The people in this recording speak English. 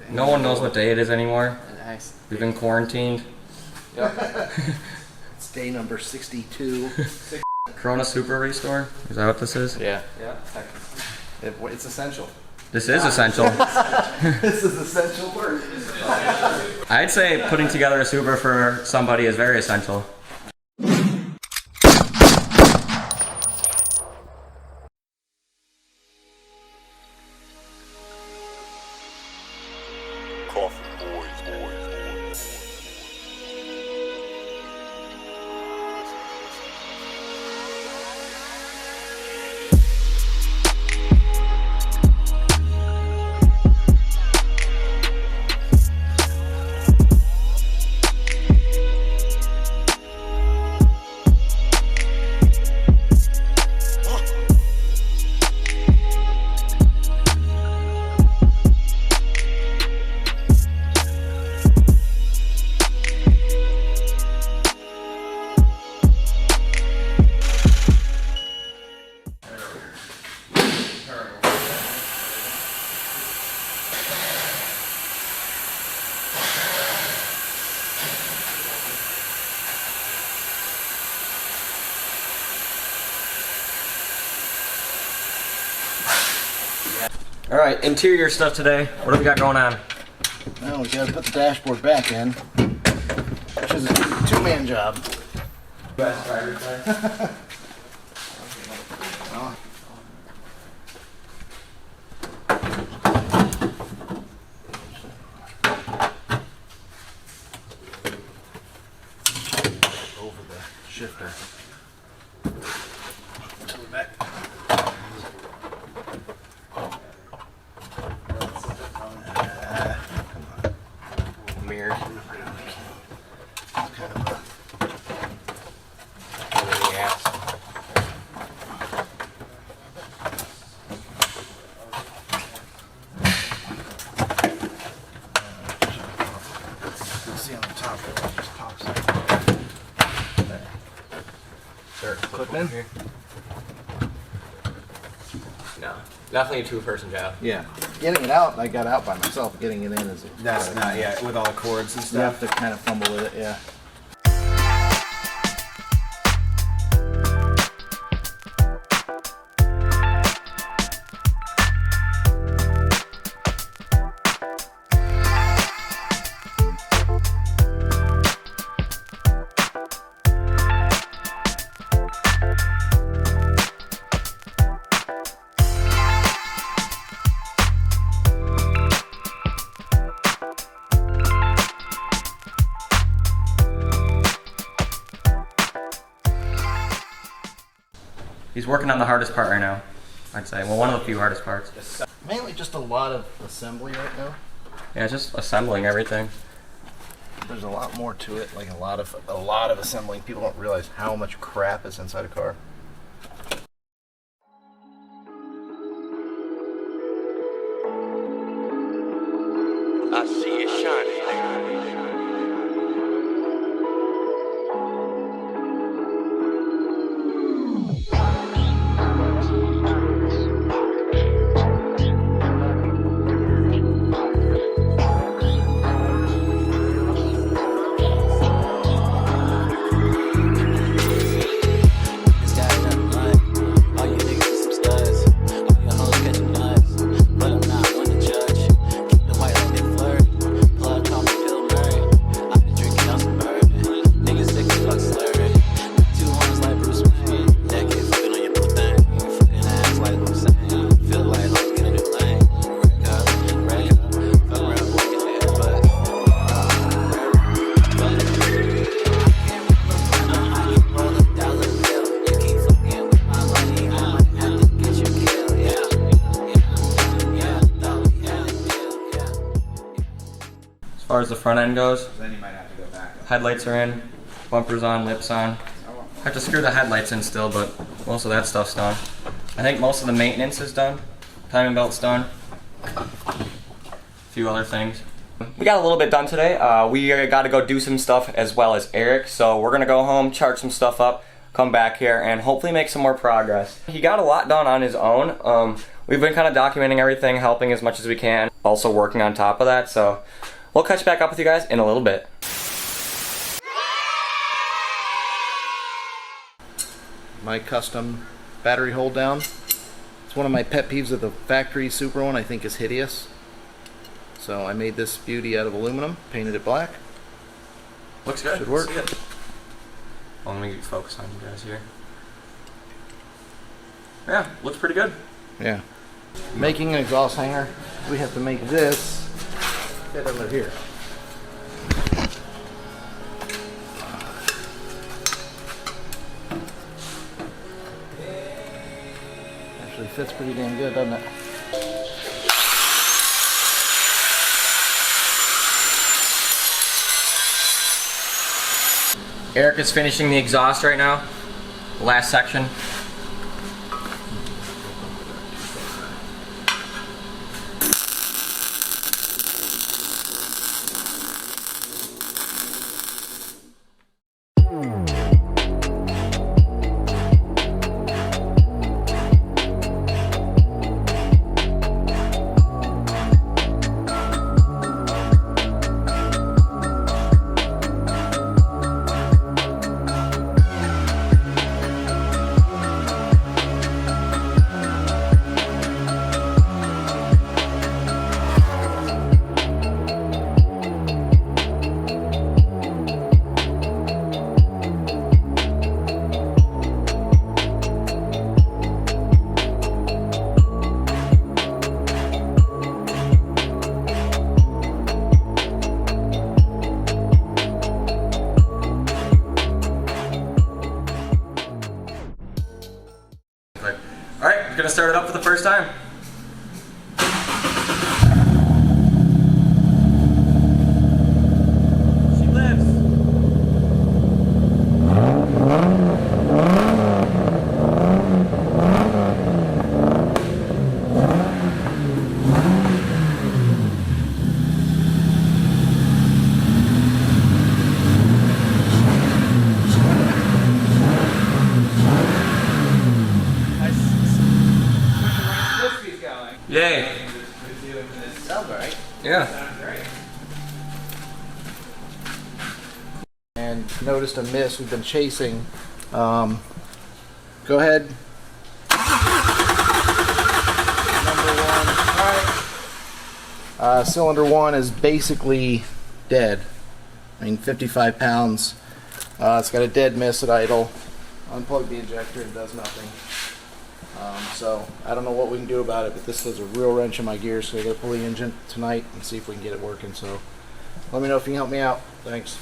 No one knows what day it is anymore. Nice. We've been quarantined. Yep. It's day number 62. Corona Supra restore? Is that what this is? Yeah. Yeah. It's essential. This is essential. This is essential work. I'd say putting together a Supra for somebody is very essential. Alright, interior stuff today. What do we got going on? Well, we gotta put the dashboard back in, which is a two-man job. Best driver today. Over the shifter. To the back. Mirror. Kind of you'll see on the top it just pops out. Sure. Clip in here. No, definitely a two-person job. Yeah. Getting it out, I got out by myself. Getting it in is... That's not, yeah, with all the cords and You have stuff. to kind of fumble with it, yeah. He's working on the hardest part right now, I'd say. Well, one of the few hardest parts. Mainly just a lot of assembly right now. Yeah, just assembling everything. There's a lot more to it, like a lot of assembling. People don't realize how much crap is inside a car. I see it shining. As far as the front end goes, Then you might have to go back. headlights are in, bumpers on, lips on. Have to screw the headlights in still, but most of that stuff's done. I think most of the maintenance is done. Timing belt's done. A few other things. We got a little bit done today. We got to go do some stuff as well as Eric, so we're gonna go home, charge some stuff up, come back here and hopefully make some more progress. He got a lot done on his own. We've been kind of documenting everything, helping as much as we can, also working on top of that. So we'll catch back up with you guys in a little bit. My custom battery hold down. It's one of my pet peeves of the factory Supra one. I think is hideous. So I made this beauty out of aluminum, painted it black. Looks good. Should work. Well, let me focus on you guys here. Yeah, looks pretty good. Yeah. Making an exhaust hanger, we have to make this fit under here. Actually fits pretty damn good, doesn't it? Eric is finishing the exhaust right now. Last section. Alright, we're gonna start it up for the first time. She lives. Yay. Sounds alright. Yeah. And noticed a miss we've been chasing. Go ahead. Number one. Alright. Cylinder one is basically dead. I mean, 55 pounds. It's got a dead miss at idle. Unplug the injector, it does nothing. So I don't know what we can do about it, but this is a real wrench in my gears, so I gotta pull the engine tonight and see if we can get it working. So let me know if you can help me out. Thanks.